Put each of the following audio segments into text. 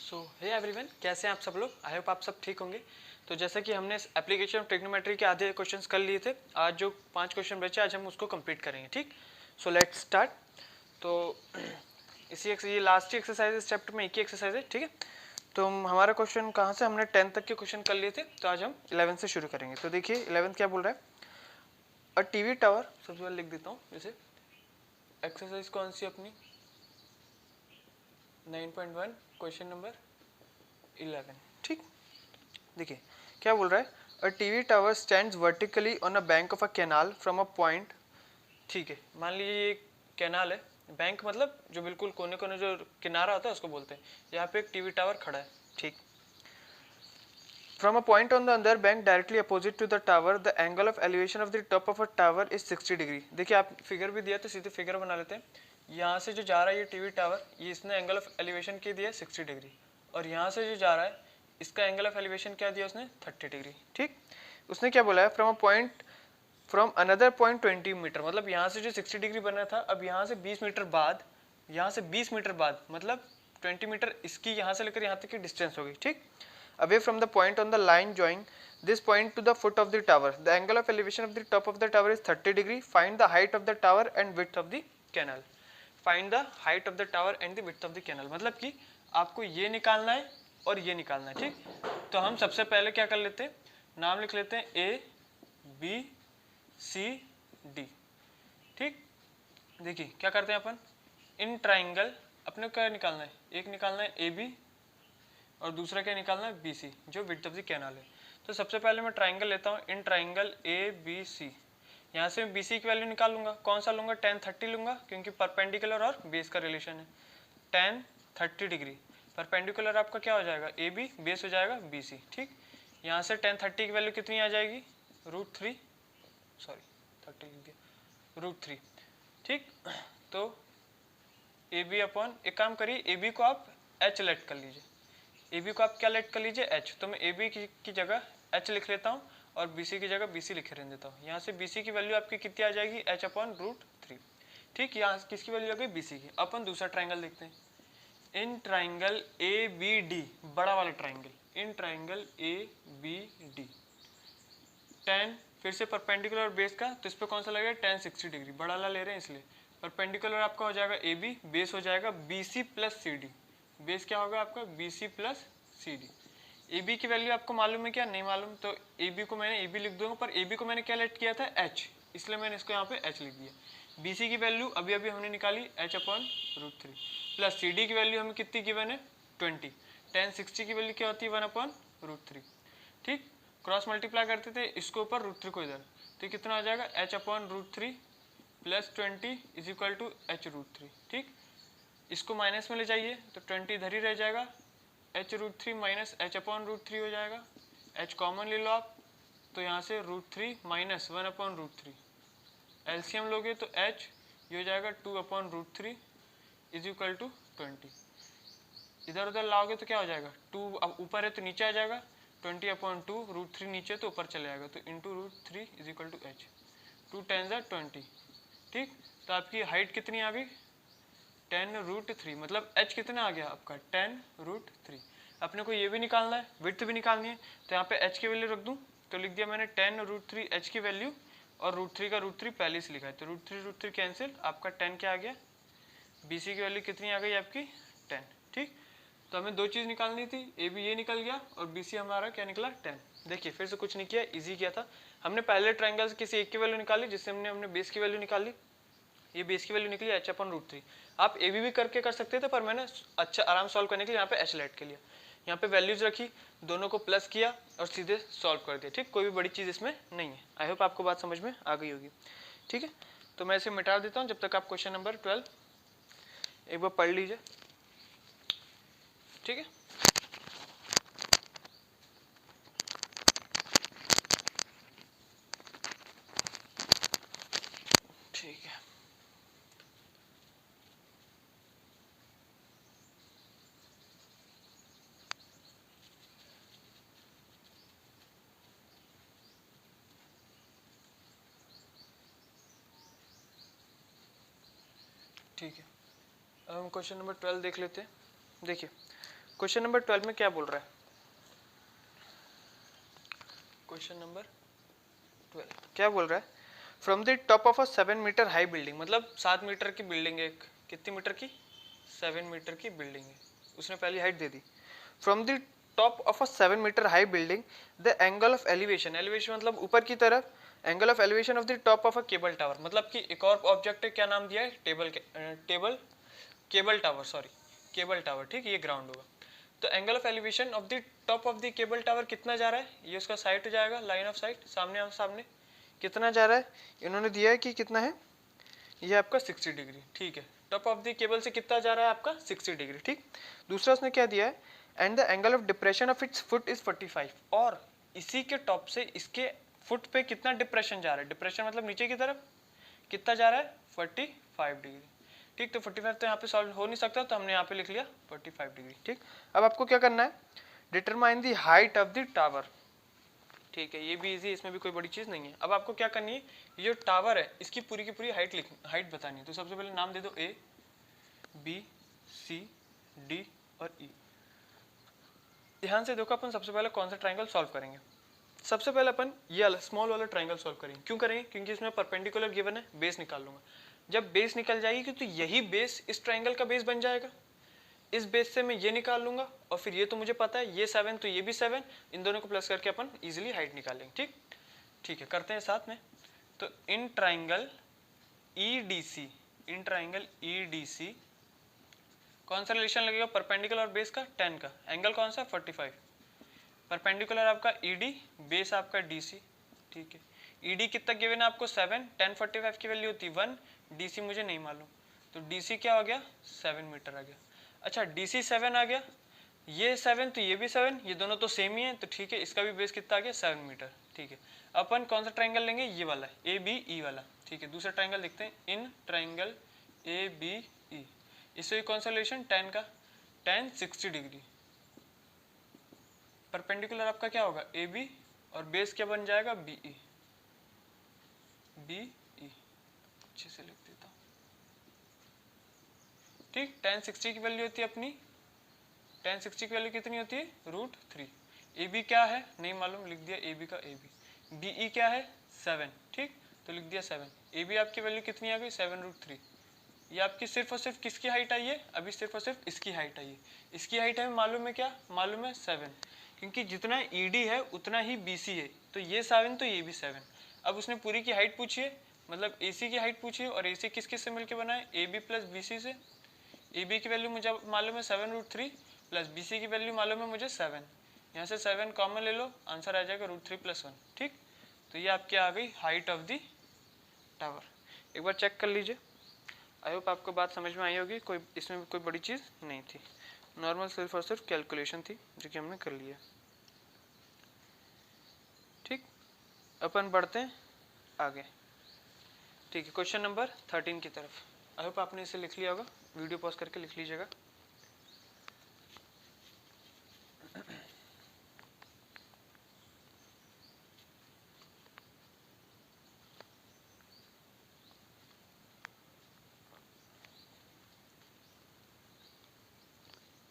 सो hey everyone, कैसे हैं आप सब लोग। आई होप आप सब ठीक होंगे। तो जैसा कि हमने एप्लीकेशन ऑफ ट्रिग्नोमेट्री के आधे क्वेश्चंस कर लिए थे, आज जो 5 क्वेश्चन बचे आज हम उसको कंप्लीट करेंगे। ठीक, सो लेट्स स्टार्ट। तो ये लास्ट ही एक्सरसाइज इस चैप्टर में, एक ही एक्सरसाइज है। ठीक है, तो हमारा क्वेश्चन कहाँ से, हमने 10 तक के क्वेश्चन कर लिए थे, तो आज हम 11 से शुरू करेंगे। तो देखिए 11 क्या बोल रहा है। अ टीवी टावर, सबसे पहले लिख देता हूँ जैसे एक्सरसाइज कौन सी अपनी 9.1 क्वेश्चन नंबर 11। ठीक, देखिए क्या बोल रहा है। A TV tower stands vertically on a bank of a canal from a point. ठीक है, मान लीजिए ये कैनाल है, बैंक मतलब जो बिल्कुल कोने कोने जो किनारा होता है उसको बोलते हैं। यहाँ पे एक टीवी टावर खड़ा है। ठीक, from a point on the other bank directly opposite to the tower the angle of elevation of the top of a tower is 60 degree. देखिए आप फिगर भी दिया तो सीधे फिगर बना लेते हैं। यहाँ से जो जा रहा है ये टीवी टावर, ये इसने एंगल ऑफ एलिवेशन के दिया 60 डिग्री, और यहाँ से जो जा रहा है इसका एंगल ऑफ एलिवेशन क्या दिया उसने 30 डिग्री। ठीक, उसने क्या बोला है, फ्रॉम अनदर पॉइंट 20 मीटर, मतलब यहाँ से जो 60 डिग्री बना था, अब यहाँ से 20 मीटर बाद, यहाँ से 20 मीटर बाद मतलब 20 मीटर इसकी यहाँ से लेकर यहाँ तक की डिस्टेंस होगी। ठीक, away from the point on the line joining this point to the foot of the tower the angle of elevation of the top of the tower is 30 degree. Find the height of the tower and width of the canal. Find the height of the tower and the width of the canal, मतलब कि आपको ये निकालना है और ये निकालना है। ठीक, तो हम सबसे पहले क्या कर लेते हैं, नाम लिख लेते हैं ए बी सी डी। ठीक, देखिए क्या करते हैं अपन, इन ट्राइंगल अपने को क्या निकालना है, एक निकालना है ए बी और दूसरा क्या निकालना है बी सी, जो विड्थ ऑफ द कैनाल है। तो सबसे पहले मैं ट्राइंगल लेता हूँ, इन ट्राइंगल ए बी सी। यहाँ से बी सी की वैल्यू निकालूंगा, कौन सा लूंगा, tan 30 लूंगा, क्योंकि परपेंडिकुलर और बेस का रिलेशन है। tan 30 डिग्री, परपेंडिकुलर आपका क्या हो जाएगा ए बी, बेस हो जाएगा बी सी। ठीक, यहाँ से tan 30 की वैल्यू कितनी आ जाएगी, √3, सॉरी 30 लिख दिया, √3। ठीक, तो ए बी अपॉन, एक काम करिए ए बी को आप एच लेट कर लीजिए, ए बी को आप क्या लेट कर लीजिए एच। तो मैं ए बी की जगह एच लिख लेता हूँ और बी सी की जगह बी सी लिखे रहने देता हूँ। यहाँ से बी सी की वैल्यू आपकी कितनी आ जाएगी, एच अपॉन √3। ठीक, यहाँ किसकी वैल्यू आ गई बी सी की। अपन दूसरा ट्राइंगल देखते हैं, in triangle A B D, बड़ा वाला triangle, in triangle A B D, tan फिर से परपेंडिकुलर और बेस का, तो इस पर कौन सा लगेगा, tan 60 डिग्री, बड़ा वाला ले रहे हैं इसलिए। परपेंडिकुलर आपका हो जाएगा ए बी, बेस हो जाएगा B C plus C D, base क्या होगा आपका B C plus C D. A B की वैल्यू आपको मालूम है क्या, नहीं मालूम, तो ए बी को मैंने ए बी लिख दूंगा, पर ए बी को मैंने क्या लेट किया था एच, इसलिए मैंने इसको यहाँ पे एच लिख दिया। बी सी की वैल्यू अभी अभी हमने निकाली H upon √3, plus C D की वैल्यू हमें कितनी गिवन है 20, tan 60 की वैल्यू क्या होती है 1 अपॉन √3। ठीक, क्रॉस मल्टीप्लाई करते थे इसको ऊपर √3 को इधर, तो कितना आ जाएगा H upon √3 plus 20 is equal to H √3। ठीक, इसको माइनस में ले जाइए तो 20 इधर ही रह जाएगा, एच √3 माइनस एच अपॉन √3 हो जाएगा, एच कॉमन ले लो आप, तो यहाँ से √3 माइनस 1 अपॉन √3, एलसीएम लोगे तो एच ये हो जाएगा 2 अपॉन √3 इज इक्वल टू 20। इधर उधर लाओगे तो क्या हो जाएगा, 2 अब ऊपर है तो नीचे आ जाएगा, 20 अपॉन 2, √3 नीचे तो ऊपर चले जाएगा, तो into √3 is equal to H, 2 10 20। ठीक, तो आपकी हाइट कितनी आ गई 10√3, मतलब h कितना आ गया आपका 10√3। अपने को ये भी निकालना है, विड्थ भी निकालनी है, तो यहाँ पे h की वैल्यू रख दूँ, तो लिख दिया मैंने 10√3 h की वैल्यू, और √3 का √3 पहले से लिखा है, तो √3 कैंसिल, आपका 10 क्या आ गया, बी सी की वैल्यू कितनी आ गई आपकी 10। ठीक, तो हमें दो चीज़ निकालनी थी, ए बी ये निकल गया और बी सी हमारा क्या निकला 10। देखिए फिर से कुछ नहीं किया, इजी किया था हमने। पहले ट्राइंगल से किसी एक की वैल्यू निकाली, जिससे हमने बेस की वैल्यू निकाली, ये बेस की वैल्यू निकली एच अपॉन √3। आप ए बी भी करके कर सकते थे, पर मैंने अच्छा आराम सॉल्व करने के लिए यहाँ पे एच लेट के लिया, यहाँ पे वैल्यूज रखी, दोनों को प्लस किया और सीधे सॉल्व कर दिया। ठीक, कोई भी बड़ी चीज़ इसमें नहीं है। आई होप आपको बात समझ में आ गई होगी। ठीक है, तो मैं इसे मिटा देता हूँ, जब तक आप क्वेश्चन नंबर 12 एक बार पढ़ लीजिए। ठीक है, ठीक है, ठीक है। अब हम क्वेश्चन नंबर 12 देख लेते हैं। देखिए क्वेश्चन नंबर 12 में क्या बोल रहा है? क्वेश्चन नंबर 12 क्या बोल रहा है? From the top of a 7 metre high building, मतलब 7 मीटर की बिल्डिंग है एक, कितनी मीटर की? 7 मीटर की बिल्डिंग है, उसने पहली हाइट दे दी। From the top of a 7 metre high building the angle of elevation, elevation मतलब ऊपर की तरफ, angle of elevation of the top of a cable tower, मतलब कि एक और ऑब्जेक्ट है, क्या नाम दिया है? Cable tower, sorry cable tower, ठीक, ये ग्राउंड होगा। तो angle of elevation of the top of the cable tower कितना जा रहा है? ये उसका साइट हो जाएगा, लाइन ऑफ साइट, सामने सामने कितना जा रहा है? इन्होंने दिया है कि कितना है, ये आपका 60 डिग्री, ठीक है। टॉप ऑफ द केबल से कितना जा रहा है आपका? 60 डिग्री, ठीक। दूसरा उसने क्या दिया है? And the angle of depression of its foot is 45, और इसी के टॉप से इसके फुट पे कितना डिप्रेशन जा रहा है? डिप्रेशन मतलब नीचे की तरफ कितना जा रहा है? 45 डिग्री, ठीक। तो 45 तो यहाँ पे सॉल्व हो नहीं सकता, तो हमने यहाँ पे लिख लिया 45 डिग्री, ठीक। अब आपको क्या करना है? Determine the height of the tower, ठीक है, ये भी इजी, इसमें भी कोई बड़ी चीज नहीं है। अब आपको क्या करनी है? ये जो टावर है इसकी पूरी की पूरी हाइट बतानी है। तो सबसे पहले नाम दे दो A, B, C, D और E। ध्यान से देखो, अपन सबसे पहले कौन सा ट्राइंगल सॉल्व करेंगे? सबसे पहले अपन ये वाला स्मॉल वाला ट्राइंगल सॉल्व करेंगे। क्यों करेंगे? क्योंकि इसमें परपेंडिकुलर गिवन है, बेस निकाल लूंगा। जब बेस निकल जाएगी तो यही बेस इस ट्राइंगल का बेस बन जाएगा। इस बेस से मैं ये निकाल लूंगा, और फिर ये तो मुझे पता है, ये 7 तो ये भी 7, इन दोनों को प्लस करके अपन इजीली हाइट निकाल लेंगे, ठीक। ठीक है, करते हैं साथ में। तो in triangle EDC, in triangle EDC कौन सा रिलेशन लगेगा परपेंडिकुलर और बेस का? 10 का। एंगल कौन सा? 45। परपेंडिकुलर आपका ED, बेस आपका DC, ठीक है। ED कितना गिवन है आपको? 7, 10 45 की वैल्यू होती है 1, DC मुझे नहीं मालूम, तो DC क्या हो गया? 7 मीटर आ गया। अच्छा, DC 7 आ गया, ये 7 तो ये भी 7, ये दोनों तो सेम ही है, तो ठीक है, इसका भी बेस कितना आ गया? 7 मीटर, ठीक है। अपन कौन सा ट्राइंगल लेंगे? ये वाला, ABE वाला, ठीक है। दूसरा ट्राइंगल देखते हैं, इन ट्राइंगल ABE, इससे कौन सा रिलेशन? 10 का, 10 60 डिग्री। परपेंडिकुलर आपका क्या होगा? AB, और बेस क्या बन जाएगा? BE, अच्छे से लिख देता हूँ, ठीक। 10 60 की वैल्यू होती है अपनी, 10 60 की वैल्यू कितनी होती है? √3। AB क्या है? नहीं मालूम, लिख दिया AB का AB। BE क्या है? 7, ठीक, तो लिख दिया 7। AB आपकी वैल्यू कितनी आ गई? 7√3। ये आपकी सिर्फ और सिर्फ किसकी हाइट आई है? अभी सिर्फ और सिर्फ इसकी हाइट आई है। इसकी हाइट हमें मालूम है क्या? मालूम है 7, क्योंकि जितना ED है उतना ही BC है, तो ये 7 तो ये भी 7। अब उसने पूरी की हाइट पूछी है, मतलब AC की हाइट पूछी है, और AC किस किस से मिलकर बना है? AB प्लस BC से। AB की वैल्यू मुझे मालूम है 7√3, प्लस BC की वैल्यू मालूम है मुझे 7। यहाँ से 7 कॉमन ले लो, आंसर आ जाएगा √3 + 1, ठीक। तो ये आपकी आ गई हाइट ऑफ द टावर। एक बार चेक कर लीजिए, आई होप आपको बात समझ में आई होगी, कोई इसमें कोई बड़ी चीज़ नहीं थी, नॉर्मल सिर्फ और सिर्फ कैलकुलेशन थी जो कि हमने कर लिया, ठीक। अपन बढ़ते हैं आगे, ठीक है, क्वेश्चन नंबर 13 की तरफ। आई होप आपने इसे लिख लिया होगा, वीडियो पॉज करके लिख लीजिएगा।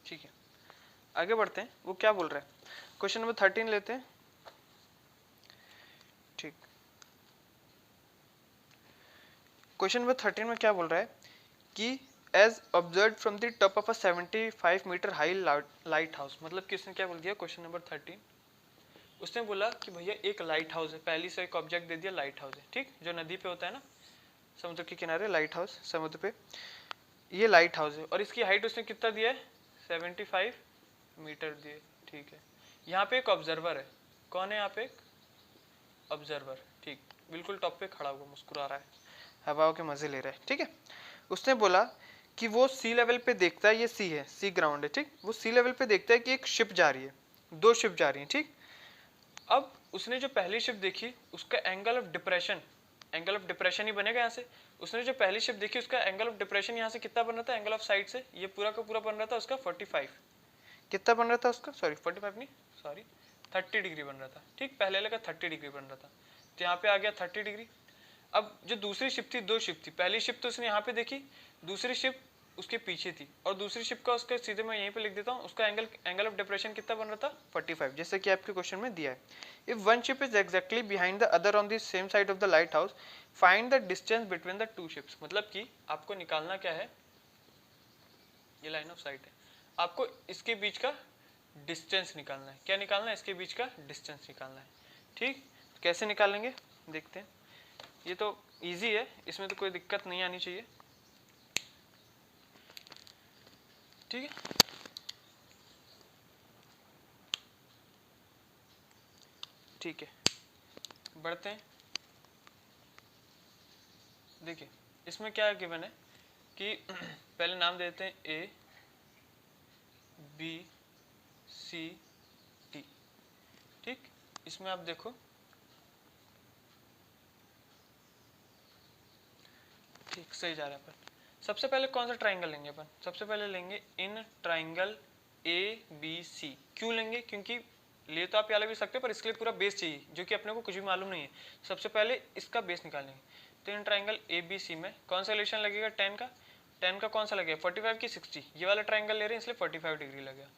ठीक है, आगे बढ़ते हैं, वो क्या बोल रहा है? क्वेश्चन नंबर 13 लेते हैं, ठीक। क्वेश्चन नंबर 13 में क्या बोल रहा है कि as observe from the top of a 75 metre high lighthouse, मतलब कि उसने क्या बोल दिया? क्वेश्चन नंबर 13 उसने बोला कि भैया एक लाइट हाउस है, पहली से एक ऑब्जेक्ट दे दिया, लाइट हाउस है, ठीक, जो नदी पे होता है ना, समुद्र के किनारे लाइट हाउस, समुद्र पे, ये लाइट हाउस है, और इसकी हाइट उसने कितना दिया है? 75 मीटर दिए, ठीक है। यहाँ पे एक ऑब्जर्वर है, कौन है यहाँ पे? एक ऑब्जर्वर, ठीक, बिल्कुल टॉप पे खड़ा हुआ मुस्कुरा रहा है, हवाओं के मजे ले रहा है, ठीक है। उसने बोला कि वो सी लेवल पे देखता है, ये सी है, सी ग्राउंड है, ठीक, वो सी लेवल पे देखता है कि एक शिप जा रही है, 2 शिप जा रही हैं, ठीक। अब उसने जो पहली शिप देखी उसका angle of depression, angle of depression ही बनेगा यहाँ से। उसने जो पहली शिप देखी उसका एंगल ऑफ डिप्रेशन यहाँ से कितना बन रहा था? एंगल ऑफ साइड से ये पूरा का पूरा बन रहा था उसका 45, कितना बन रहा था उसका? सॉरी 45 नहीं, सॉरी 30 डिग्री बन रहा था, ठीक, पहले लगा 30 डिग्री बन रहा था, तो यहाँ पे आ गया 30 डिग्री। अब जो दूसरी शिप थी, 2 शिप थी, पहली शिप तो उसने यहाँ पे देखी, दूसरी शिप उसके पीछे थी और दूसरी शिप का उसके सीधे मैं यहीं पे लिख देता हूँ, उसका एंगल ऑफ डिप्रेशन कितना बन रहा था 45, जैसे कि आपके क्वेश्चन में दिया है। If one ship is exactly behind the other on the same side of the light house find the distance between the two ships. मतलब कि आपको निकालना क्या है, ये लाइन ऑफ साइट है, आपको इसके बीच का डिस्टेंस निकालना है। क्या निकालना है, इसके बीच का डिस्टेंस निकालना है। ठीक, कैसे निकालेंगे देखते हैं। ये तो इजी है, इसमें तो कोई दिक्कत नहीं आनी चाहिए। ठीक है, ठीक है, बढ़ते हैं। देखिए इसमें क्या गिवन है कि पहले नाम देते हैं ए बी सी डी। ठीक, इसमें आप देखो, ठीक सही जा रहा है अपन। सबसे पहले कौन सा ट्राइंगल लेंगे अपन, सबसे पहले लेंगे इन ट्राइंगल ए बी सी। क्यों लेंगे, क्योंकि ले तो आप भी सकते हो पर इसके लिए पूरा बेस चाहिए जो कि अपने को कुछ भी मालूम नहीं है। सबसे पहले इसका बेस निकालेंगे। तो इन ट्राइंगल ए बी सी में कौन सा रिलेशन लगेगा, 10 का कौन सा लगेगा 45 की 60। ये वाला ट्राइंगल ले रहे हैं इसलिए 45 डिग्री लगेगा,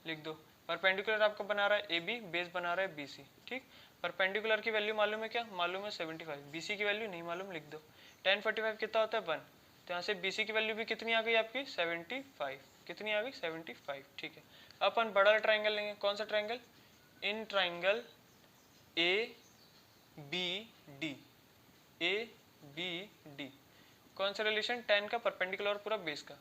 लिख दो। परपेंडिकुलर आपका बना रहा है ए बी, बेस बना रहा है बी सी। ठीक, परपेंडिकुलर की वैल्यू मालूम है, क्या मालूम है 75, बी सी की वैल्यू नहीं मालूम, लिख दो। 10 45 कितना होता है 1, तो यहाँ से बी सी की वैल्यू भी कितनी आ गई आपकी 75, कितनी आ गई 75। ठीक है, अपन बड़ा ट्राइंगल लेंगे, कौन सा triangle, in triangle A B D, A B D कौन सा रिलेशन, 10 का परपेंडिकुलर और पूरा बेस का।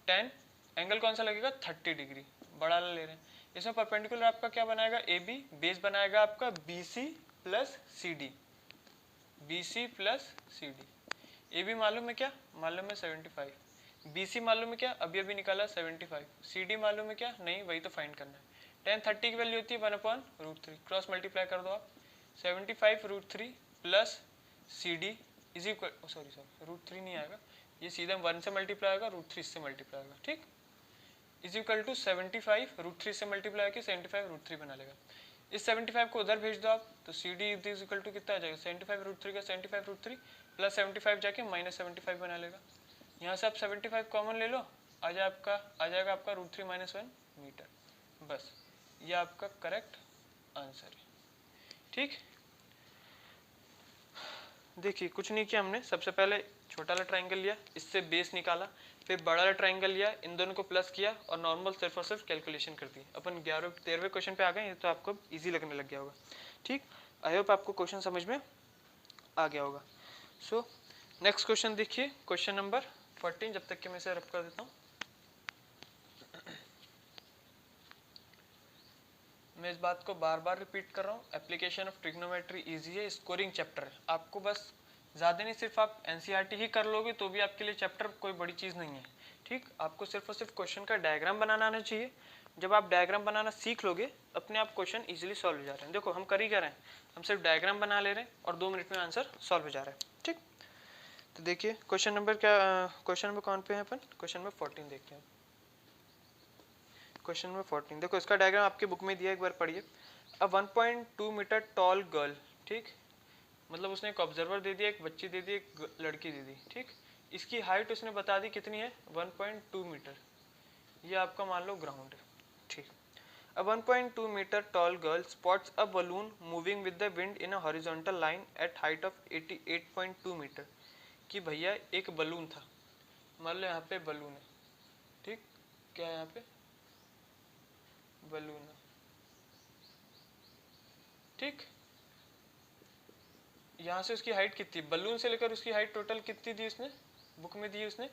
10 एंगल कौन सा लगेगा 30 डिग्री, बड़ा ले रहे हैं। इसमें परपेंडिकुलर आपका क्या बनाएगा ए बी, बेस बनाएगा आपका B C plus C D, B C plus C D. A B मालूम है, क्या मालूम है 75, बी सी मालूम है, क्या अभी अभी निकाला 75, सी डी मालूम है, क्या नहीं वही तो फाइंड करना है। 10 30 की वैल्यू होती है 1/√3, क्रॉस मल्टीप्लाई कर दो आप, 75√3 plus C D is equal, sorry √3 नहीं आएगा, ये सीधा 1 से मल्टीप्लाई होगा, √3 से मल्टीप्लाई होगा। ठीक, इज इक्वल टू 75√3 से मल्टीप्लाई करके 75√3 बना लेगा। इस 75 को उधर भेज दो आप, तो C D is equal to कितना आ जाएगा 75√3 का 75√3 प्लस 75 जाके -75 बना लेगा। यहाँ से आप 75 कॉमन ले लो, आ जाएगा आपका √3 - 1 मीटर। बस ये आपका करेक्ट आंसर है। ठीक, देखिए कुछ नहीं किया हमने, सबसे पहले छोटा वाला ट्राइंगल लिया, इससे बेस निकाला, फिर बड़ा वाला ट्राइंगल लिया, इन दोनों को प्लस किया और नॉर्मल सिर्फ और सिर्फ कैलकुलेशन कर दी। अपन 13वें क्वेश्चन पे आ गए, ये तो आपको इजी लगने लग गया होगा। ठीक, आई होप आपको क्वेश्चन समझ में आ गया होगा। सो नेक्स्ट क्वेश्चन देखिए, क्वेश्चन नंबर 14, जब तक कि मैं इसे रब कर देता हूँ। मैं इस बात को बार बार रिपीट कर रहा हूँ, एप्लीकेशन ऑफ ट्रिग्नोमेट्री इजी है, स्कोरिंग चैप्टर है। आपको बस ज़्यादा नहीं, सिर्फ आप एनसीईआरटी ही कर लोगे तो भी आपके लिए चैप्टर कोई बड़ी चीज़ नहीं है। ठीक, आपको सिर्फ और सिर्फ क्वेश्चन का डायग्राम बनाना आना चाहिए। जब आप डायग्राम बनाना सीख लोगे, अपने आप क्वेश्चन इजीली सॉल्व हो जा रहे हैं। देखो हम कर ही क्या रहे हैं, हम सिर्फ डायग्राम बना ले रहे हैं और 2 मिनट में आंसर सॉल्व हो जा रहा है। ठीक, तो देखिए क्वेश्चन नंबर क्या, क्वेश्चन नंबर कौन पे है अपन, क्वेश्चन नंबर 14 देखते हैं। क्वेश्चन नंबर 14 देखो, इसका डायग्राम आपकी बुक में दिया, एक बार पढ़िए। अ 1.2 मीटर टॉल गर्ल, ठीक, मतलब उसने एक ऑब्जर्वर दे दिया, एक बच्ची दे दी, एक लड़की दे दी। ठीक, इसकी हाइट उसने बता दी कितनी है 1.2 मीटर, ये आपका मान लो ग्राउंड है। ठीक, a 1.2 metre tall girl spots a balloon moving with the wind in a horizontal line at height of 88.2 metre. कि भैया एक बलून था, मान लो यहाँ पे बलून है। ठीक, क्या है यहाँ पे बलून है। ठीक, यहाँ से उसकी हाइट कितनी, बलून से लेकर उसकी हाइट टोटल कितनी दी उसने, बुक में दी उसने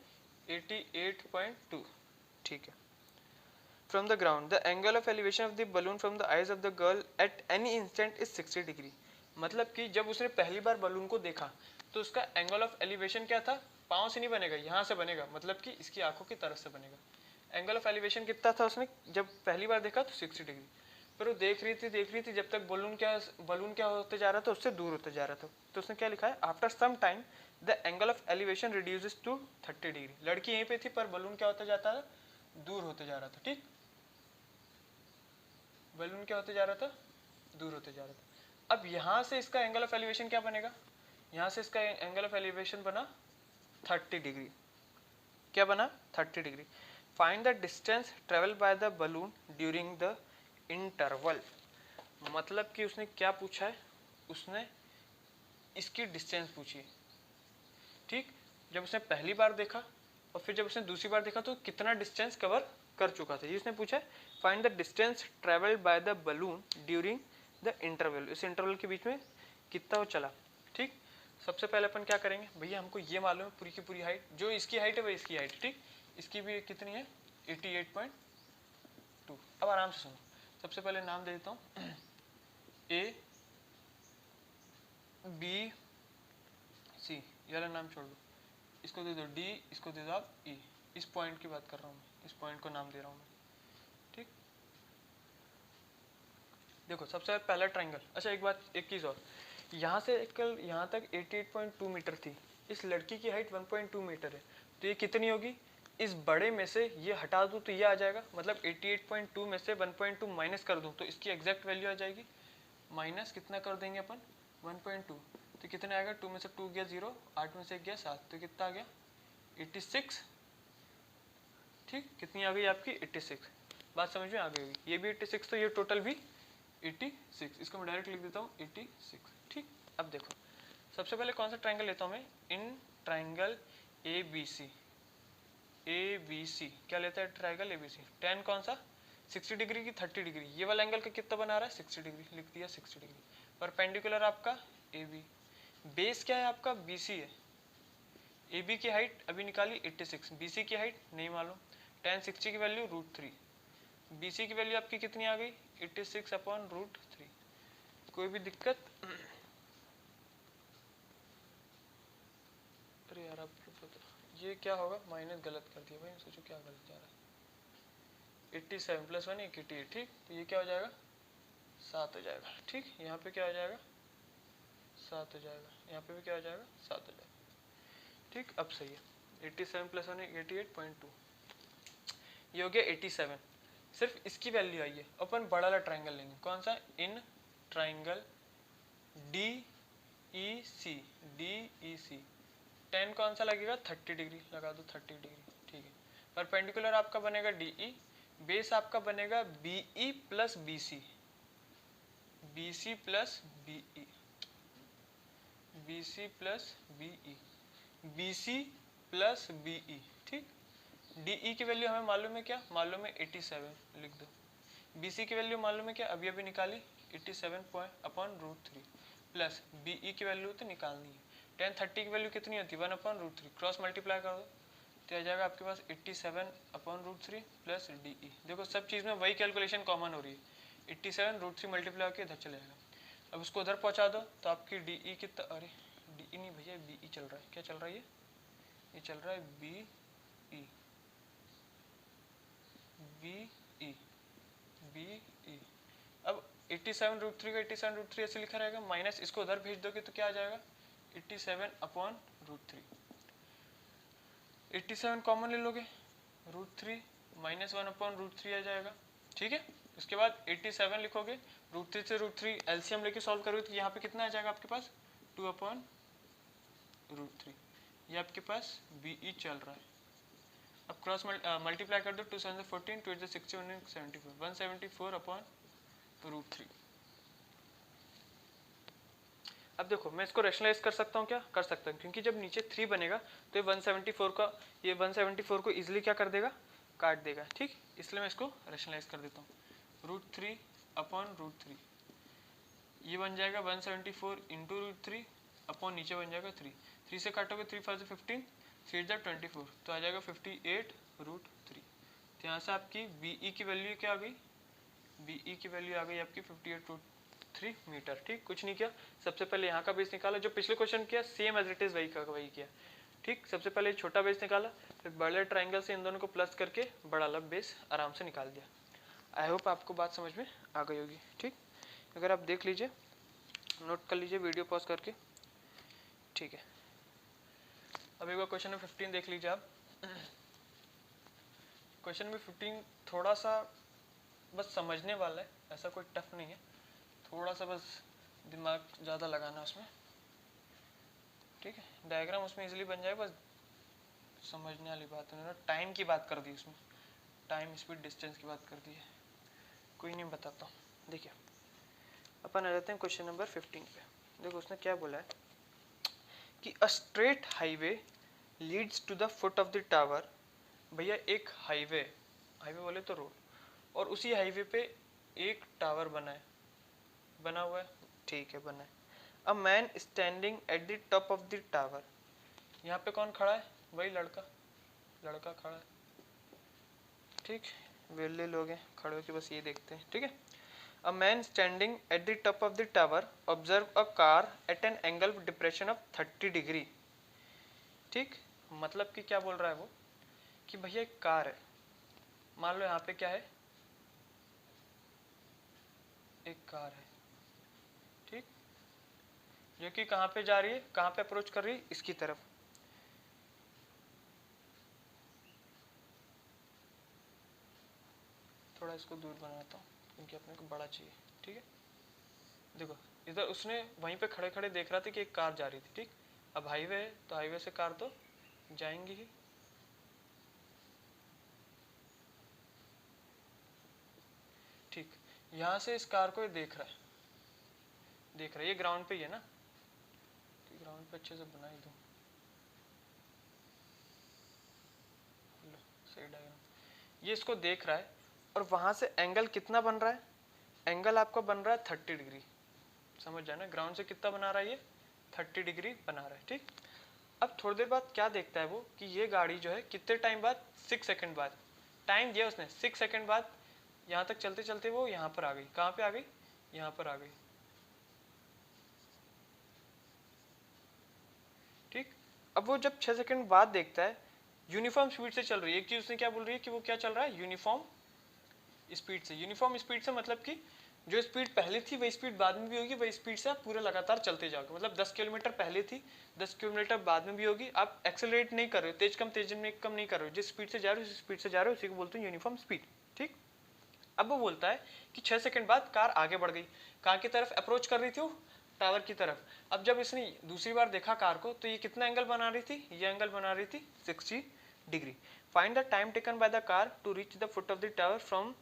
88.2। ठीक है, from the ground the angle of elevation of the balloon from the eyes of the girl at any instant is 60 degree. मतलब कि जब उसने पहली बार बलून को देखा तो उसका एंगल ऑफ एलिवेशन क्या था, पाँव से नहीं बनेगा, यहाँ से बनेगा, मतलब कि इसकी आंखों की तरफ से बनेगा। एंगल ऑफ एलिवेशन कितना था उसने जब पहली बार देखा तो 60 डिग्री। पर वो देख रही थी जब तक बलून क्या होते जा रहा था, उससे दूर होते जा रहा था। तो उसने क्या लिखा है, after some time the angle of elevation reduces to 30 degree. लड़की यहीं पे थी पर बलून क्या होता जाता था, दूर होते जा रहा था। ठीक, बलून क्या होते जा रहा था, दूर होते जा रहा था। अब यहाँ से इसका एंगल ऑफ एलिवेशन क्या बनेगा, यहाँ से इसका एंगल ऑफ एलिवेशन बना 30 डिग्री। क्या बना 30 degree. Find the distance travel by the balloon during the interval. मतलब कि उसने क्या पूछा है, उसने इसकी डिस्टेंस पूछी, ठीक। जब उसने पहली बार देखा और फिर जब उसने दूसरी बार देखा तो कितना डिस्टेंस कवर कर चुका था, ये उसने पूछा है। Find the distance travelled by the balloon during the interval, इस इंटरवल के बीच में कितना वो चला, ठीक। सबसे पहले अपन क्या करेंगे, भैया हमको ये मालूम है पूरी की पूरी हाइट, जो इसकी हाइट है वही इसकी हाइट, ठीक। इसकी भी कितनी है 88.2। अब आराम से सुनो, सबसे पहले नाम दे देता हूँ ए बी सी, ये वाला नाम छोड़ दो, इसको दे दो डी, इसको दे दो आप ई। इस पॉइंट की बात कर रहा हूँ मैं, इस पॉइंट को नाम दे रहा हूँ मैं, ठीक। देखो सबसे पहला ट्रायंगल। अच्छा एक बात, एक चीज़ और, यहाँ से कल यहाँ तक 88.2 मीटर थी, इस लड़की की हाइट 1.2 मीटर है, तो ये कितनी होगी, इस बड़े में से ये हटा दूँ तो ये आ जाएगा, मतलब 88.2 में से 1.2 माइनस कर दूँ तो इसकी एग्जैक्ट वैल्यू आ जाएगी, माइनस कितना कर देंगे अपन 1.2, तो कितना आएगा, 2 में से 2 गया 0, 8 में से 1 गया 7, तो कितना आ गया 86, ठीक। कितनी आ गई आपकी 86, बात समझ में आ गई होगी। ये भी 86 तो ये टोटल भी 86, इसको मैं डायरेक्ट लिख देता हूँ 86, ठीक। अब देखो सबसे पहले कौन सा ट्रायंगल लेता हूँ मैं, इन ट्रायंगल ए बी सी, क्या लेता है triangle A B C, tan कौन सा 60 डिग्री की 30 डिग्री, ये वाला एंगल का कितना बना रहा है 60 डिग्री, लिख दिया 60 डिग्री। परपेंडिकुलर आपका ए बी, बेस क्या है आपका बी सी है, ए बी की हाइट अभी निकाली 86, बी सी की हाइट नहीं मालूम, tan 60 की वैल्यू √3, बी सी की वैल्यू आपकी कितनी आ गई 86/√3। कोई भी दिक्कत, अरे यार अब ये क्या होगा, माइनस गलत कर दिया भाई, सोचो क्या गलत जा रहा है, 87 + 1 88, ठीक। तो ये क्या हो जाएगा 7 हो जाएगा, ठीक। यहाँ पे क्या हो जाएगा 7 हो जाएगा, यहाँ पे भी क्या हो जाएगा 7 हो जाएगा, ठीक। अब सही है, 87 + 1 88.2, ये हो गया 87। सिर्फ इसकी वैल्यू आई है, अपन बड़ा वाला ट्रायंगल लेंगे, कौन सा, in triangle D E C, tan कौन सा लगेगा 30 डिग्री, लगा दो 30 डिग्री, ठीक है। परपेंडिकुलर आपका बनेगा डी ई, बेस आपका बनेगा B E plus B C, B C plus B E, B C plus B E, B C plus B E, ठीक। डी ई की वैल्यू हमें मालूम है, क्या मालूम है 87, लिख दो। बी सी की वैल्यू मालूम है क्या, अभी अभी निकाली 87/√3, प्लस बी ई की वैल्यू तो निकालनी है, tan 30 की वैल्यू कितनी होती है 1/√3, क्रॉस मल्टीप्लाई कर दो तो आ जाएगा आपके पास 87/√3 प्लस डी ई। देखो सब चीज़ में वही कैलकुलेशन कॉमन हो रही है, 87√3 मल्टीप्लाई होकर इधर चले जाएगा। अब उसको उधर पहुँचा दो तो आपकी डी ई कितना, अरे डी ई नहीं भैया बी ई चल रहा है, क्या चल रहा है ये चल रहा है B E, B E, B E. अब 87√3 का 87√3 ऐसे लिखा रहेगा, माइनस इसको उधर भेज दोगे तो क्या आ जाएगा 87/√3, 87 कॉमन ले लोगे, √3 माइनस 1/√3 आ जाएगा, ठीक है। उसके बाद 87 लिखोगे, √3 से √3 एलसीएम लेके सॉल्व करोगे तो यहाँ पे कितना आ जाएगा आपके पास 2/√3, ये आपके पास बी ई चल रहा है। अब क्रॉस मल्टीप्लाई कर दो, 2 7 14, 2 8 60, 174, 174/√3। अब देखो मैं इसको रैशनलाइज कर सकता हूँ, क्या कर सकता हूँ, क्योंकि जब नीचे 3 बनेगा तो ये 174 का, ये 174 को इजीली क्या कर देगा, काट देगा, ठीक। इसलिए मैं इसको रैशनलाइज कर देता हूँ, √3/√3, ये बन जाएगा 174 इंटू √3 अपॉन नीचे बन जाएगा 3, 3 से काटोगे 3 5 15, 3 24, तो आ जाएगा 58/√3। तो यहाँ से आपकी बी ई की वैल्यू क्या आ गई, बी ई की वैल्यू आ गई आपकी 58.3 मीटर, ठीक। कुछ नहीं किया, सबसे पहले यहाँ का बेस निकाला, जो पिछले क्वेश्चन किया सेम एज इट इज वही का वही किया, ठीक। सबसे पहले छोटा बेस निकाला, फिर बड़े ट्रायंगल से इन दोनों को प्लस करके बड़ा वाला बेस आराम से निकाल दिया। आई होप आपको बात समझ में आ गई होगी, ठीक। अगर आप देख लीजिए, नोट कर लीजिए वीडियो पॉज करके, ठीक है। अब एक बार क्वेश्चन नंबर 15 देख लीजिए आप। क्वेश्चन नंबर 15 थोड़ा सा बस समझने वाला है, ऐसा कोई टफ नहीं है, थोड़ा सा बस दिमाग ज़्यादा लगाना उसमें, ठीक है। डायग्राम उसमें इजीली बन जाएगा, बस समझने वाली बात है ना, टाइम की बात कर दी उसमें, टाइम स्पीड डिस्टेंस की बात कर दी है, कोई नहीं बताता हूँ। देखिए अपन आ जाते हैं क्वेश्चन नंबर 15 पे। देखो उसने क्या बोला है कि a straight highway leads to the foot of the tower. भैया एक हाईवे, हाईवे बोले तो रोड, और उसी हाईवे पे एक टावर बना हुआ है, ठीक है बना है। A man standing at the top of the tower, यहाँ पे कौन खड़ा है, वही लड़का खड़ा है, ठीक, वेले लोग हैं खड़े होके बस ये देखते हैं, ठीक है। A man standing at the top of the tower observe a car eight an angle depression of 30 degree, ठीक। मतलब कि क्या बोल रहा है वो कि भैया एक कार है, मान लो यहाँ पे क्या है, एक कार है, ठीक, जो कि कहाँ पे जा रही है, कहाँ पे अप्रोच कर रही है, इसकी तरफ। थोड़ा इसको दूर बनाता हूँ क्योंकि अपने को बड़ा चाहिए, ठीक है। देखो इधर उसने वहीं पे खड़े खड़े देख रहा था कि एक कार जा रही थी, ठीक। अब हाईवे है तो हाईवे से कार तो जाएंगी ही, ठीक। यहाँ से इस कार को ये देख रहा है, ये ग्राउंड पे ही है ना, तो ग्राउंड पे अच्छे से बना ही दूँ, सही डायग्राम। ये इसको देख रहा है और वहां से एंगल कितना बन रहा है, एंगल आपका बन रहा है 30 डिग्री, समझ जाए ना, ग्राउंड से कितना बना रहा है ये, 30 डिग्री बना रहा है, ठीक। अब थोड़ी देर बाद क्या देखता है वो कि ये गाड़ी जो है कितने टाइम बाद, 6 सेकंड बाद, टाइम दिया उसने 6 सेकंड बाद, यहाँ तक चलते चलते वो यहाँ पर आ गई, कहाँ पे आ गई, यहाँ पर आ गई, ठीक। अब वो जब 6 सेकंड बाद देखता है यूनिफॉर्म स्पीड से चल रही है, एक चीज उसने क्या बोल रही है कि वो क्या चल रहा है, यूनिफॉर्म स्पीड से। यूनिफॉर्म स्पीड से मतलब कि जो स्पीड पहले थी वही स्पीड बाद में भी होगी, वही स्पीड से आप पूरा लगातार चलते जाओगे, मतलब 10 किलोमीटर पहले थी 10 किलोमीटर बाद में भी होगी, आप एक्सेलरेट नहीं कर रहे हो, तेज कम नहीं कर रहे हो, जिस स्पीड से जा रहे हो उस स्पीड से जा रहे हो, उसी को बोलते हैं यूनिफॉर्म स्पीड, ठीक। अब वो बोलता है कि 6 सेकंड बाद कार आगे बढ़ गई, कहाँ की तरफ अप्रोच कर रही थी वो, टावर की तरफ। अब जब इसने दूसरी बार देखा कार को तो ये कितना एंगल बना रही थी, ये एंगल बना रही थी 60 degree. Find the time taken by the car to reach the foot of the tower from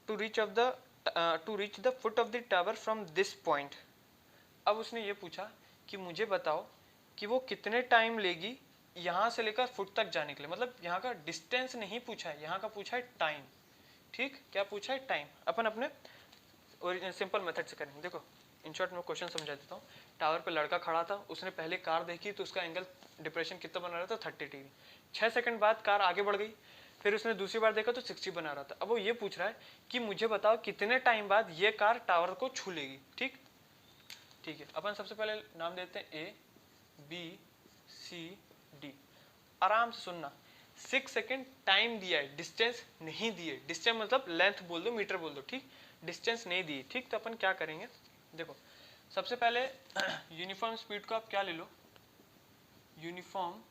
to reach the foot of the tower from this point। अब उसने ये पूछा कि मुझे बताओ कि वो कितने टाइम लेगी यहाँ से लेकर फुट तक जाने के लिए, मतलब यहाँ का डिस्टेंस नहीं पूछा है, यहाँ का पूछा है टाइम, ठीक। क्या पूछा है, टाइम। अपन अपने सिंपल मेथड से करेंगे। देखो इन शॉर्ट में क्वेश्चन समझा देता हूँ। टावर पे लड़का खड़ा था, उसने पहले कार देखी तो उसका एंगल डिप्रेशन कितना बना रहा था, 30 डिग्री। 6 सेकंड बाद कार आगे बढ़ गई, फिर उसने दूसरी बार देखा तो 60 बना रहा था। अब वो ये पूछ रहा है कि मुझे बताओ कितने टाइम बाद ये कार टावर को छू लेगी, ठीक। ठीक है, अपन सबसे पहले नाम देते हैं ए बी सी डी। आराम से सुनना, 6 सेकंड टाइम दिया है, डिस्टेंस नहीं दिए, डिस्टेंस मतलब लेंथ बोल दो, मीटर बोल दो, ठीक। डिस्टेंस नहीं दी, ठीक। तो अपन क्या करेंगे, देखो सबसे पहले यूनिफॉर्म स्पीड को आप क्या ले लो, यूनिफॉर्म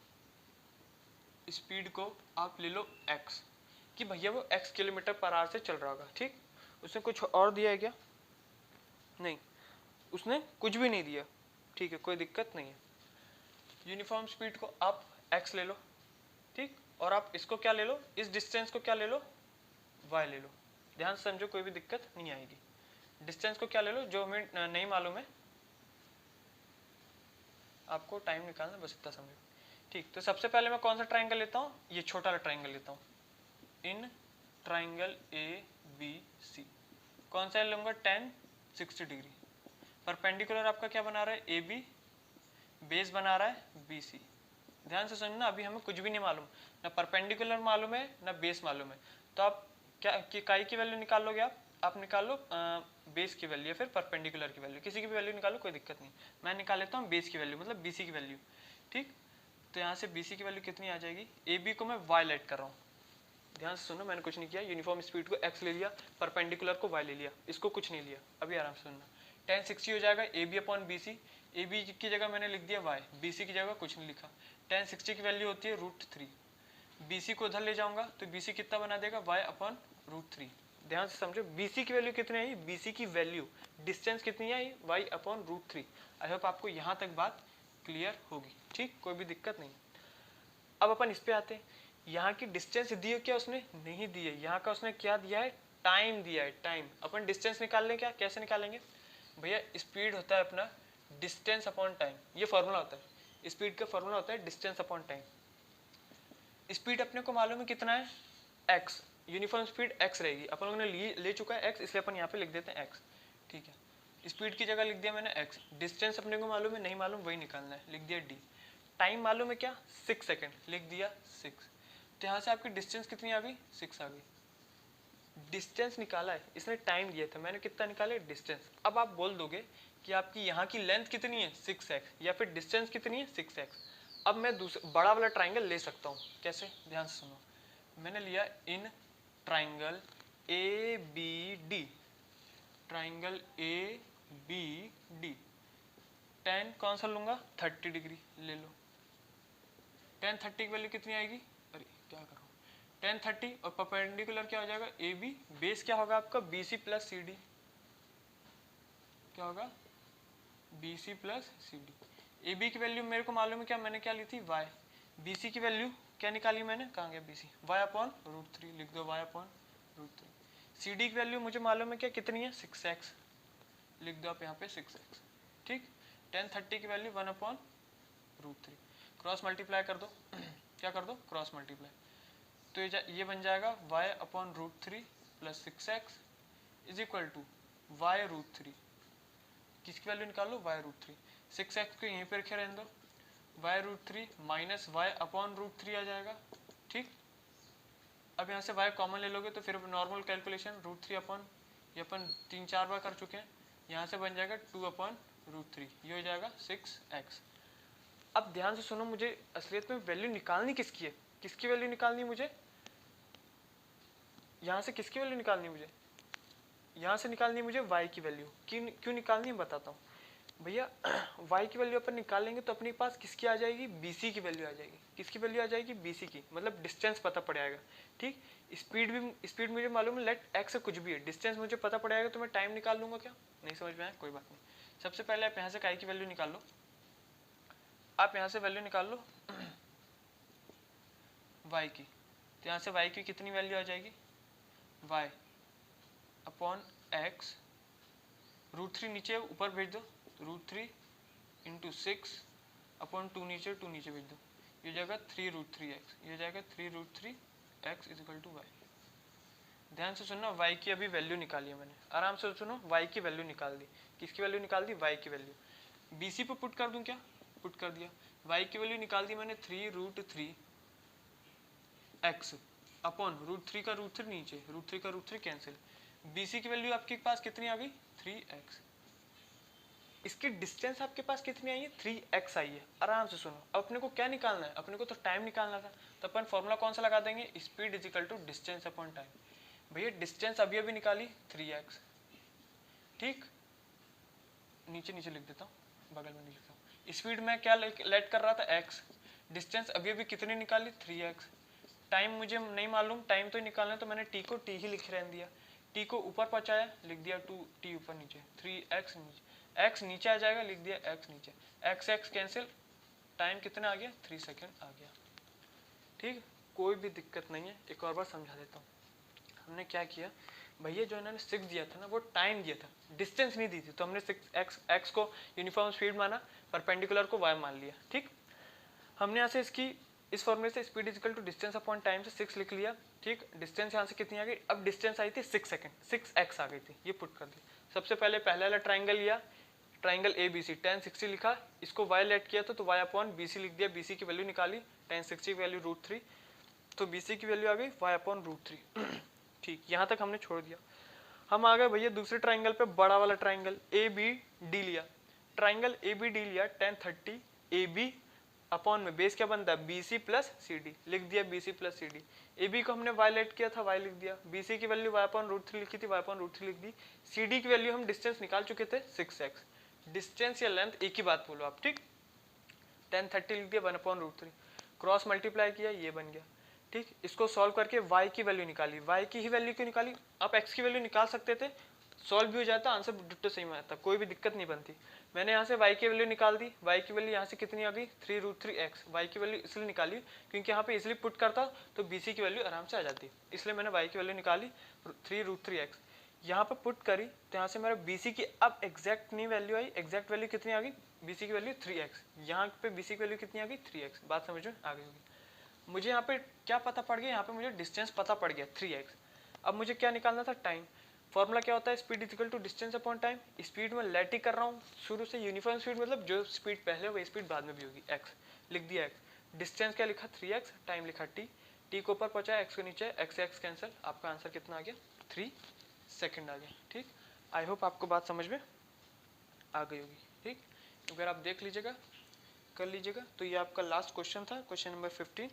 स्पीड को आप ले लो x, कि भैया वो x किलोमीटर पर आवर से चल रहा होगा, ठीक। उसने कुछ और दिया है क्या, नहीं, उसने कुछ भी नहीं दिया, ठीक है, कोई दिक्कत नहीं है। यूनिफॉर्म स्पीड को आप x ले लो, ठीक, और आप इसको क्या ले लो, इस डिस्टेंस को क्या ले लो, y ले लो। ध्यान से समझो, कोई भी दिक्कत नहीं आएगी। डिस्टेंस को क्या ले लो, जो हमें नहीं मालूम है, आपको टाइम निकालना, बस इतना समझो, ठीक। तो सबसे पहले मैं कौन सा ट्राइंगल लेता हूँ, ये छोटा वाला ट्राइंगल लेता हूँ, इन ट्राइंगल ए बी सी। कौन सा लूंगा, 10 60 डिग्री। परपेंडिकुलर आपका क्या बना रहा है, ए बी, बेस बना रहा है बी सी। ध्यान से सुनना, अभी हमें कुछ भी नहीं मालूम, ना परपेंडिकुलर मालूम है ना बेस मालूम है, तो आप क्या काई की वैल्यू निकाल लोगे, आप निकाल लो बेस की वैल्यू या फिर परपेंडिकुलर की वैल्यू, किसी की भी वैल्यू निकालो, कोई दिक्कत नहीं। मैं निकाल लेता हूँ बेस की वैल्यू, मतलब बीसी की वैल्यू, ठीक। तो यहाँ से बीसी की वैल्यू कितनी आ जाएगी, ए बी को मैं वाई लेट कर रहा हूँ। ध्यान से सुनो, मैंने कुछ नहीं किया, यूनिफॉर्म स्पीड को x ले लिया, परपेंडिकुलर को y ले लिया, इसको कुछ नहीं लिया। अभी आराम से सुनना, 10 60 हो जाएगा A B upon B C. A B की जगह मैंने लिख दिया y, बी सी की जगह कुछ नहीं लिखा। 10 60 की वैल्यू होती है √3, बी सी को उधर ले जाऊंगा तो बी सी कितना बना देगा, y अपॉन √3। ध्यान से समझो, बी सी की वैल्यू कितनी आई, बी सी की वैल्यू डिस्टेंस कितनी आई, y अपॉन √3। आई होप आपको यहाँ तक बात क्लियर होगी, ठीक, कोई भी दिक्कत नहीं। अब अपन इस पे आते हैं, यहाँ की डिस्टेंस दी है क्या उसने, नहीं दी है, यहाँ का उसने क्या दिया है, टाइम दिया है, टाइम। अपन डिस्टेंस निकाल लें क्या, कैसे निकालेंगे भैया, स्पीड होता है अपना डिस्टेंस अपॉन टाइम, ये फॉर्मूला होता है, स्पीड का फॉर्मूला होता है डिस्टेंस अपॉन टाइम। स्पीड अपने को मालूम है कितना है, x, यूनिफॉर्म स्पीड x रहेगी, अपन लोगों ने ले चुका है x, इसलिए अपन यहाँ पे लिख देते हैं x, ठीक है। स्पीड की जगह लिख दिया मैंने x, डिस्टेंस अपने को मालूम है, नहीं मालूम वही निकालना है, लिख दिया d, टाइम मालूम है क्या 6 सेकेंड, लिख दिया 6। तो यहाँ से आपकी डिस्टेंस कितनी आ गई, 6 आ गई। डिस्टेंस निकाला है इसने, टाइम दिया था, मैंने कितना निकाला है डिस्टेंस। अब आप बोल दोगे कि आपकी यहाँ की लेंथ कितनी है 6x, या फिर डिस्टेंस कितनी है 6x। अब मैं दूसरा बड़ा वाला ट्राइंगल ले सकता हूँ, कैसे, ध्यान से सुनो। मैंने लिया in triangle A B D, triangle A B D, tan कौन सा लूंगा 30 डिग्री ले लो। tan 30 की वैल्यू कितनी आएगी, अरे क्या करूँ, tan 30 और परपेंडिकुलर क्या हो जाएगा ए बी, बेस क्या होगा आपका B C plus C D, क्या होगा B C plus C D. A B की वैल्यू मेरे को मालूम है क्या, मैंने क्या ली थी y, बी सी की वैल्यू क्या निकाली मैंने, कहाँ गया बी सी, y अपॉन √3, लिख दो y अपॉन √3। सी डी की वैल्यू मुझे मालूम है क्या कितनी है 6x, लिख दो आप यहाँ पे 6x, ठीक। tan 30 की वैल्यू 1 अपॉन √3, क्रॉस मल्टीप्लाई कर दो क्या कर दो, क्रॉस मल्टीप्लाई, तो ये बन जाएगा y upon √3 plus 6x is equal to y √3, किसकी वैल्यू निकालो y√3, 6x को यहीं पर रखे रहने दो, y√3 माइनस y अपॉन √3 आ जाएगा, ठीक। अब यहाँ से y कॉमन ले लोगे तो फिर नॉर्मल कैलकुलेशन √3 अपॉन, ये अपन 3-4 बार कर चुके हैं, यहाँ से बन जाएगा 2 अपॉन √3, ये हो जाएगा 6x। अब ध्यान से सुनो, मुझे असलियत में वैल्यू निकालनी किसकी है, किसकी वैल्यू निकालनी है मुझे, यहाँ से किसकी वैल्यू निकालनी है मुझे, यहाँ से निकालनी है मुझे y की वैल्यू। क्यों निकालनी है बताता हूँ भैया। y की वैल्यू अपन निकालेंगे तो अपने पास किसकी आ जाएगी, bc की वैल्यू आ जाएगी, किसकी वैल्यू आ जाएगी bc की, मतलब डिस्टेंस पता पड़ जाएगा, ठीक। स्पीड मुझे मालूम है, लेट x कुछ भी है, डिस्टेंस मुझे पता पड़ जाएगा, तो मैं टाइम निकाल लूंगा क्या, नहीं समझ में आया, कोई बात नहीं। सबसे पहले आप यहाँ से y की वैल्यू निकाल लो, आप यहाँ से वैल्यू निकाल लो y की, तो यहाँ से y की कितनी वैल्यू आ जाएगी, y अपॉन x, √3 नीचे ऊपर भेज दो, √3 इंटू 6 अपॉन 2 नीचे भेज दो, ये हो जाएगा 3√3x, ये हो जाएगा 3√3x is equal to y। ध्यान से सुनना, y की अभी वैल्यू निकाली है मैंने, आराम से सुनो, y की वैल्यू निकाल दी, किसकी वैल्यू निकाल दी, y की वैल्यू। bc पे पुट कर दूं क्या, पुट कर दिया, y की वैल्यू निकाल दी मैंने 3√3x अपॉन √3 का √3 नीचे, √3 का √3 कैंसिल, bc की वैल्यू आपके पास कितनी आ गई 3x। इसकी डिस्टेंस आपके पास कितनी आई है 3x आई है। आराम से सुनो, अब अपने को क्या निकालना है, अपने को तो टाइम निकालना था, तो अपन फॉर्मूला कौन सा लगा देंगे, speed is equal to distance upon time. भैया डिस्टेंस अभी निकाली 3x, ठीक, नीचे लिख देता हूँ, बगल में नहीं लिखता हूँ। स्पीड में क्या लेट कर रहा था x, डिस्टेंस अभी कितनी निकाली 3x, टाइम मुझे नहीं मालूम, टाइम तो निकालना है, तो मैंने t को t ही लिख रहने दिया, t को ऊपर पहुँचाया, लिख दिया 2t ऊपर नीचे, 3x नीचे, x नीचे आ जाएगा, लिख दिया x नीचे, x कैंसिल, टाइम कितना आ गया 3 सेकेंड आ गया, ठीक। कोई भी दिक्कत नहीं है, एक और बार समझा देता हूँ। हमने क्या किया भैया, जो इन्होंने 6 दिया था ना, वो टाइम दिया था, डिस्टेंस नहीं दी थी, तो हमने 6x को यूनिफॉर्म स्पीड माना, परपेंडिकुलर को y मान लिया, ठीक। हमने यहाँ से इस फॉर्मूले से speed is equal to distance upon time से 6 लिख लिया, ठीक। डिस्टेंस यहाँ से कितनी आ गई, अब डिस्टेंस आई थी 6 सेकेंड, 6x आ गई थी, ये पुट कर दी। सबसे पहले पहला वाला ट्राइंगल लिया, triangle A B C, tan 60 लिखा, इसको y लेट किया तो y अपॉन बी सी लिख दिया, बी सी की वैल्यू निकाली, tan 60 की वैल्यू √3, तो बी सी की वैल्यू आ गई y अपॉन √3, ठीक। यहाँ तक हमने छोड़ दिया। हम आ गए भैया दूसरे ट्राइंगल पे, बड़ा वाला ट्राइंगल ए बी डी लिया, ट्राइंगल ए बी डी लिया, tan 30 ए बी अपॉन में बेस क्या बनता है B C plus C D, लिख दिया B C plus C D. A B को हमने y लेट किया था, y लिख दिया, बी सी की वैल्यू y अपॉन √3 लिखी थी, y अपॉन √3 लिख दी, सी डी की वैल्यू हम डिस्टेंस निकाल चुके थे 6x, डिस्टेंस या लेंथ एक ही बात बोलो आप, ठीक। tan 30 लिख दिया 1 अपॉन √3, क्रॉस मल्टीप्लाई किया, ये बन गया, ठीक। इसको सॉल्व करके y की वैल्यू निकाली, y की ही वैल्यू क्यों निकाली, आप x की वैल्यू निकाल सकते थे, सॉल्व भी हो जाता, आंसर डिट्टो सेम आता, कोई भी दिक्कत नहीं बनती। मैंने यहाँ से y की वैल्यू निकाल दी, y की वैल्यू यहाँ से कितनी आ गई 3√3x। y की वैल्यू इसलिए निकाली क्योंकि यहाँ पे इसलिए पुट करता तो bc की वैल्यू आराम से आ जाती, इसलिए मैंने y की वैल्यू निकाली 3√3x। यहाँ पे पुट करी तो यहाँ से मेरा bc की अब एग्जैक्ट नहीं वैल्यू आई, एग्जैक्ट वैल्यू कितनी आ गई bc की वैल्यू 3x, यहाँ पे bc की वैल्यू कितनी आ गई 3x। बात समझ में आ गई होगी। मुझे यहाँ पे क्या पता पड़ गया, यहाँ पे मुझे डिस्टेंस पता पड़ गया 3x। अब मुझे क्या निकालना था, टाइम। फॉर्मूला क्या होता है, speed is equal to distance upon time. Speed में लेट ही कर रहा हूँ शुरू से, यूनिफॉर्म स्पीड मतलब जो स्पीड पहले हो वही स्पीड बाद में भी होगी, x लिख दिया x। डिस्टेंस क्या लिखा 3x, टाइम लिखा t, t को ऊपर पहुंचा, x को नीचे, x से x कैंसिल, आपका आंसर कितना आ गया 3 सेकंड आ गया। ठीक, आई होप आपको बात समझ में आ गई होगी। ठीक, अगर आप देख लीजिएगा कर लीजिएगा। तो ये आपका लास्ट क्वेश्चन था, क्वेश्चन नंबर 15।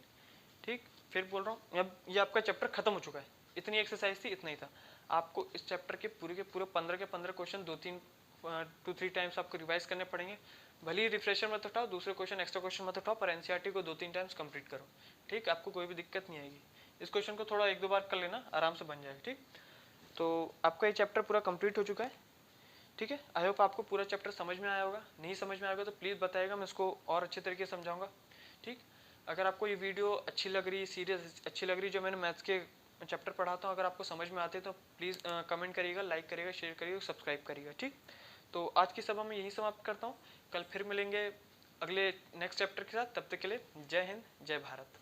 ठीक, फिर बोल रहा हूँ अब ये आपका चैप्टर खत्म हो चुका है, इतनी एक्सरसाइज थी, इतना ही था। आपको इस चैप्टर के पूरे 15 के 15 क्वेश्चन 2-3 टाइम्स आपको रिवाइज करने पड़ेंगे। भले ही रिफ्रेशर मत उठाओ, दूसरे क्वेश्चन एक्स्ट्रा क्वेश्चन मत उठाओ, पर एनसीईआरटी को 2-3 टाइम्स कंप्लीट करो। ठीक, आपको कोई भी दिक्कत नहीं आएगी। इस क्वेश्चन को थोड़ा 1-2 बार कर लेना, आराम से बन जाएगा। ठीक, तो आपका ये चैप्टर पूरा कंप्लीट हो चुका है। ठीक है, आई होप आपको पूरा चैप्टर समझ में आया होगा। नहीं समझ में आएगा तो प्लीज़ बताइएगा, मैं इसको और अच्छे तरीके से समझाऊंगा। ठीक, अगर आपको ये वीडियो अच्छी लग रही, सीरीज अच्छी लग रही, जो मैंने मैथ्स के चैप्टर पढ़ाता हूँ, अगर आपको समझ में आते तो प्लीज़ कमेंट करिएगा, लाइक करिएगा, शेयर करिएगा, सब्सक्राइब करिएगा। ठीक, तो आज की सभा में यही समाप्त करता हूँ। कल फिर मिलेंगे अगले नेक्स्ट चैप्टर के साथ। तब तक के लिए जय हिंद, जय भारत।